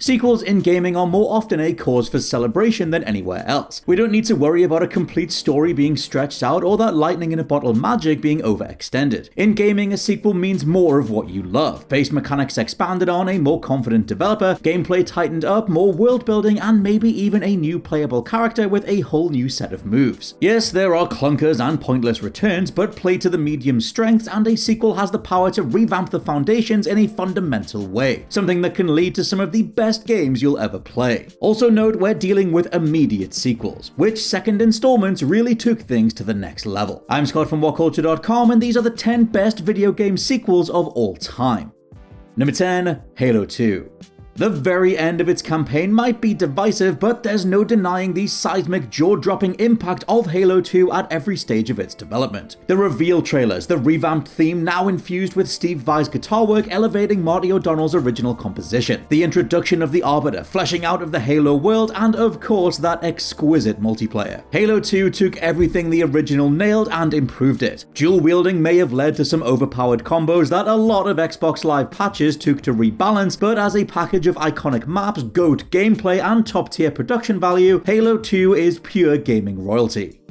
Sequels in gaming are more often a cause for celebration than anywhere else. We don't need to worry about a complete story being stretched out or that lightning in a bottle magic being overextended. In gaming, a sequel means more of what you love. Base mechanics expanded on, a more confident developer, gameplay tightened up, more world building, and maybe even a new playable character with a whole new set of moves. Yes, there are clunkers and pointless returns, but play to the medium's strengths, and a sequel has the power to revamp the foundations in a fundamental way, something that can lead to some of the best games you'll ever play. Also note we're dealing with immediate sequels, which second installments really took things to the next level. I'm Scott from WhatCulture.com, and these are the 10 best video game sequels of all time. Number 10, Halo 2. The very end of its campaign might be divisive, but there's no denying the seismic, jaw-dropping impact of Halo 2 at every stage of its development. The reveal trailers, the revamped theme now infused with Steve Vai's guitar work elevating Marty O'Donnell's original composition, the introduction of the Arbiter, fleshing out of the Halo world, and of course that exquisite multiplayer. Halo 2 took everything the original nailed and improved it. Dual wielding may have led to some overpowered combos that a lot of Xbox Live patches took to rebalance, but as a package of iconic maps, GOAT gameplay, and top-tier production value, Halo 2 is pure gaming royalty.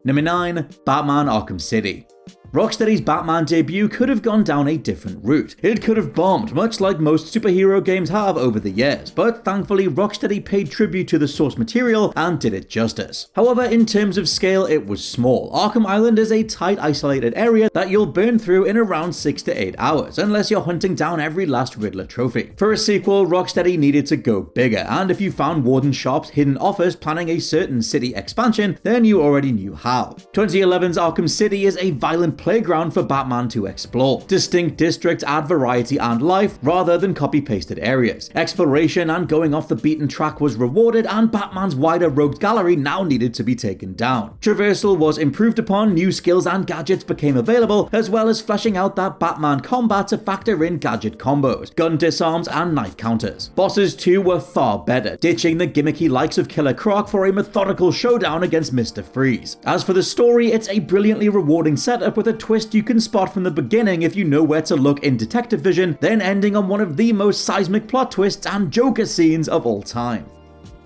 Number 9, Batman Arkham City. Rocksteady's Batman debut could have gone down a different route. It could have bombed, much like most superhero games have over the years, but thankfully Rocksteady paid tribute to the source material and did it justice. However, in terms of scale, it was small. Arkham Island is a tight, isolated area that you'll burn through in around 6 to 8 hours, unless you're hunting down every last Riddler trophy. For a sequel, Rocksteady needed to go bigger, and if you found Warden Sharp's hidden office planning a certain city expansion, then you already knew how. 2011's Arkham City is a violent playground for Batman to explore. Distinct districts add variety and life rather than copy-pasted areas. Exploration and going off the beaten track was rewarded, and Batman's wider rogues gallery now needed to be taken down. Traversal was improved upon, new skills and gadgets became available, as well as fleshing out that Batman combat to factor in gadget combos, gun disarms, and knife counters. Bosses too were far better, ditching the gimmicky likes of Killer Croc for a methodical showdown against Mr. Freeze. As for the story, it's a brilliantly rewarding setup with a twist you can spot from the beginning if you know where to look in detective vision, then ending on one of the most seismic plot twists and Joker scenes of all time.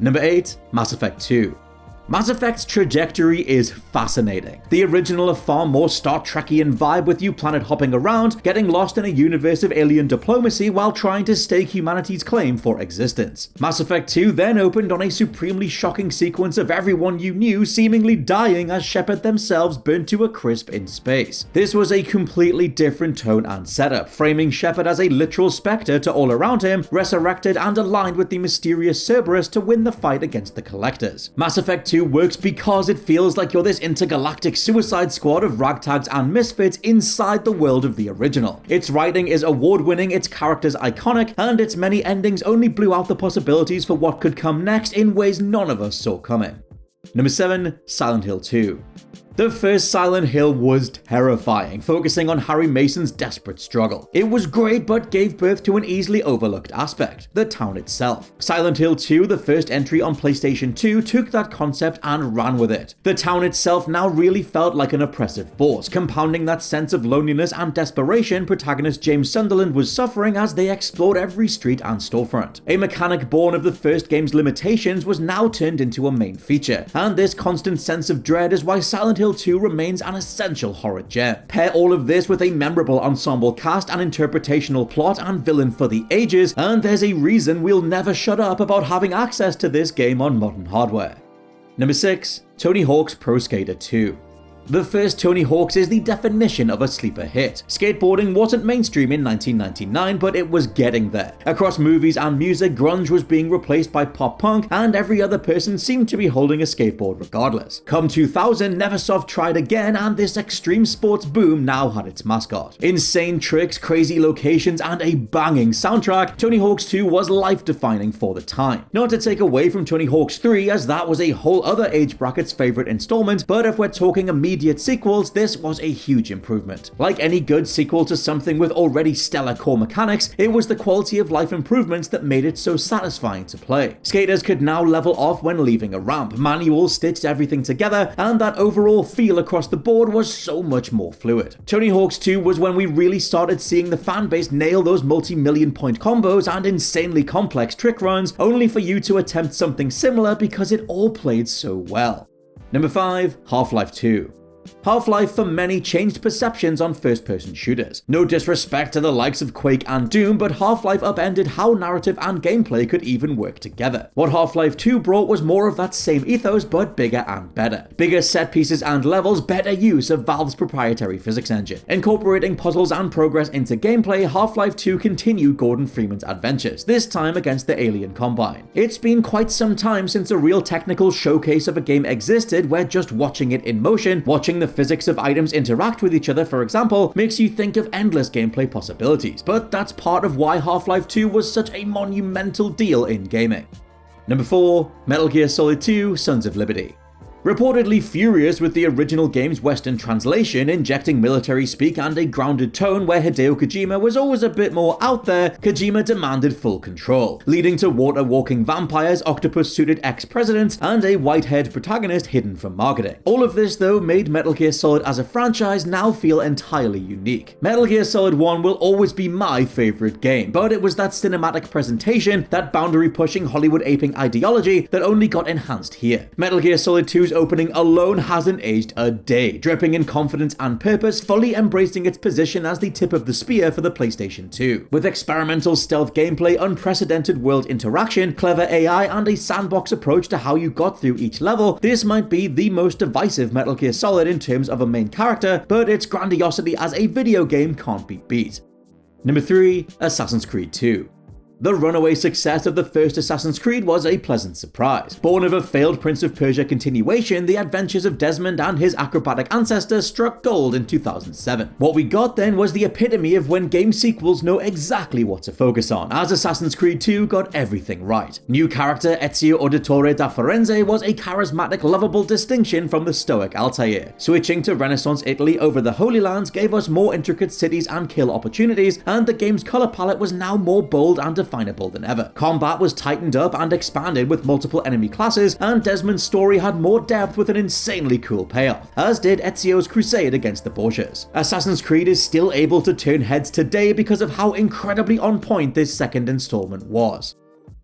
Number 8, Mass Effect 2. Mass Effect's trajectory is fascinating. The original a far more Star Trekian vibe with you planet hopping around, getting lost in a universe of alien diplomacy while trying to stake humanity's claim for existence. Mass Effect 2 then opened on a supremely shocking sequence of everyone you knew seemingly dying as Shepard themselves burned to a crisp in space. This was a completely different tone and setup, framing Shepard as a literal spectre to all around him, resurrected and aligned with the mysterious Cerberus to win the fight against the Collectors. Mass Effect 2 works because it feels like you're this intergalactic suicide squad of ragtags and misfits inside the world of the original. Its writing is award-winning, its characters iconic, and its many endings only blew out the possibilities for what could come next in ways none of us saw coming. Number 7, Silent Hill 2. The first Silent Hill was terrifying, focusing on Harry Mason's desperate struggle. It was great, but gave birth to an easily overlooked aspect, the town itself. Silent Hill 2, the first entry on PlayStation 2, took that concept and ran with it. The town itself now really felt like an oppressive force, compounding that sense of loneliness and desperation protagonist James Sunderland was suffering as they explored every street and storefront. A mechanic born of the first game's limitations was now turned into a main feature, and this constant sense of dread is why Silent Hill 2 remains an essential horror gem. Pair all of this with a memorable ensemble cast, an interpretational plot, and villain for the ages, and there's a reason we'll never shut up about having access to this game on modern hardware. Number 6, Tony Hawk's Pro Skater 2. The first Tony Hawk's is the definition of a sleeper hit. Skateboarding wasn't mainstream in 1999, but it was getting there. Across movies and music, grunge was being replaced by pop punk, and every other person seemed to be holding a skateboard regardless. Come 2000, Neversoft tried again, and this extreme sports boom now had its mascot. Insane tricks, crazy locations, and a banging soundtrack, Tony Hawk's 2 was life-defining for the time. Not to take away from Tony Hawk's 3, as that was a whole other age bracket's favorite installment, but if we're talking immediate immediate sequels, this was a huge improvement. Like any good sequel to something with already stellar core mechanics, it was the quality of life improvements that made it so satisfying to play. Skaters could now level off when leaving a ramp, manuals stitched everything together, and that overall feel across the board was so much more fluid. Tony Hawk's 2 was when we really started seeing the fanbase nail those multi-million point combos and insanely complex trick runs, only for you to attempt something similar because it all played so well. Number 5. Half-Life 2. Half-Life for many changed perceptions on first-person shooters. No disrespect to the likes of Quake and Doom, but Half-Life upended how narrative and gameplay could even work together. What Half-Life 2 brought was more of that same ethos, but bigger and better. Bigger set pieces and levels, better use of Valve's proprietary physics engine. Incorporating puzzles and progress into gameplay, Half-Life 2 continued Gordon Freeman's adventures, this time against the Alien Combine. It's been quite some time since a real technical showcase of a game existed where just watching it in motion, watching the physics of items interact with each other, for example, makes you think of endless gameplay possibilities, but that's part of why Half-Life 2 was such a monumental deal in gaming. Number 4. Metal Gear Solid 2: Sons of Liberty. Reportedly furious with the original game's Western translation, injecting military speak and a grounded tone where Hideo Kojima was always a bit more out there, Kojima demanded full control, leading to water-walking vampires, octopus-suited ex-presidents, and a white-haired protagonist hidden from marketing. All of this, though, made Metal Gear Solid as a franchise now feel entirely unique. Metal Gear Solid 1 will always be my favorite game, but it was that cinematic presentation, that boundary-pushing, Hollywood-aping ideology that only got enhanced here. Metal Gear Solid 2's opening alone hasn't aged a day, dripping in confidence and purpose, fully embracing its position as the tip of the spear for the PlayStation 2. With experimental stealth gameplay, unprecedented world interaction, clever AI, and a sandbox approach to how you got through each level, this might be the most divisive Metal Gear Solid in terms of a main character, but its grandiosity as a video game can't be beat. Number 3. Assassin's Creed 2. The runaway success of the first Assassin's Creed was a pleasant surprise. Born of a failed Prince of Persia continuation, the adventures of Desmond and his acrobatic ancestor struck gold in 2007. What we got then was the epitome of when game sequels know exactly what to focus on, as Assassin's Creed 2 got everything right. New character Ezio Auditore da Firenze was a charismatic, lovable distinction from the stoic Altair. Switching to Renaissance Italy over the Holy Lands gave us more intricate cities and kill opportunities, and the game's color palette was now more bold and definable than ever. Combat was tightened up and expanded with multiple enemy classes, and Desmond's story had more depth with an insanely cool payoff, as did Ezio's crusade against the Borgias. Assassin's Creed is still able to turn heads today because of how incredibly on point this second installment was.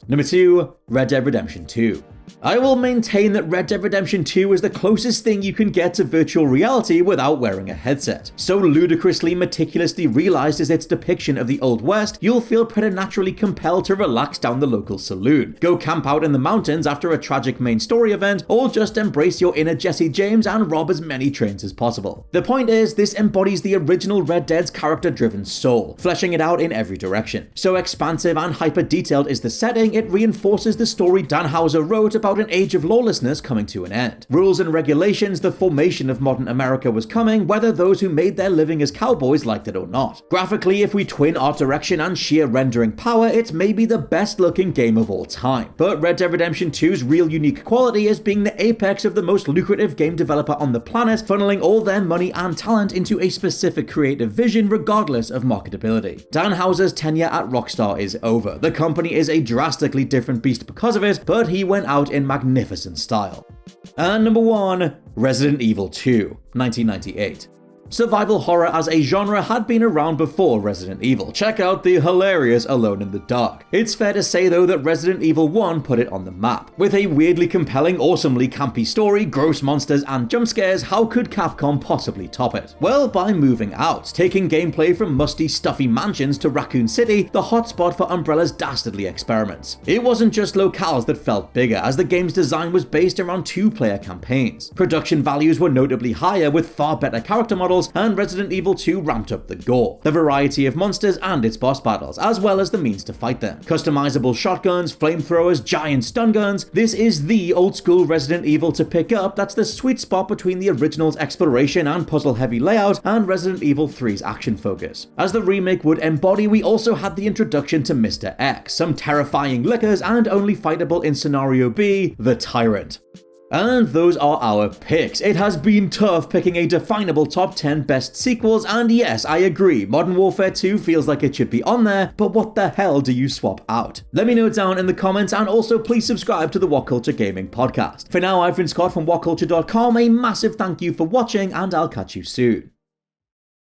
Number 2. Red Dead Redemption 2. I will maintain that Red Dead Redemption 2 is the closest thing you can get to virtual reality without wearing a headset. So ludicrously, meticulously realized is its depiction of the Old West, you'll feel preternaturally compelled to relax down the local saloon, go camp out in the mountains after a tragic main story event, or just embrace your inner Jesse James and rob as many trains as possible. The point is, this embodies the original Red Dead's character-driven soul, fleshing it out in every direction. So expansive and hyper-detailed is the setting, it reinforces the story Dan Houser wrote about an age of lawlessness coming to an end. Rules and regulations, the formation of modern America was coming, whether those who made their living as cowboys liked it or not. Graphically, if we twin art direction and sheer rendering power, it's maybe the best looking game of all time. But Red Dead Redemption 2's real unique quality is being the apex of the most lucrative game developer on the planet, funneling all their money and talent into a specific creative vision regardless of marketability. Dan Houser's tenure at Rockstar is over. The company is a drastically different beast because of it, but he went out in magnificent style. And number 1, Resident Evil 2, 1998. Survival horror as a genre had been around before Resident Evil. Check out the hilarious Alone in the Dark. It's fair to say though that Resident Evil 1 put it on the map. With a weirdly compelling, awesomely campy story, gross monsters and jump scares, how could Capcom possibly top it? Well, by moving out, taking gameplay from musty, stuffy mansions to Raccoon City, the hotspot for Umbrella's dastardly experiments. It wasn't just locales that felt bigger, as the game's design was based around 2-player campaigns. Production values were notably higher with far better character models, and Resident Evil 2 ramped up the gore, the variety of monsters and its boss battles, as well as the means to fight them. Customizable shotguns, flamethrowers, giant stun guns. This is the old school Resident Evil to pick up that's the sweet spot between the original's exploration and puzzle heavy layout and Resident Evil 3's action focus. As the remake would embody, we also had the introduction to Mr. X, some terrifying lickers, and only fightable in Scenario B, the Tyrant. And those are our picks. It has been tough picking a definable top 10 best sequels, and yes, I agree, Modern Warfare 2 feels like it should be on there, but what the hell do you swap out? Let me know down in the comments, and also please subscribe to the WhatCulture Gaming Podcast. For now, I've been Scott from WhatCulture.com, a massive thank you for watching, and I'll catch you soon.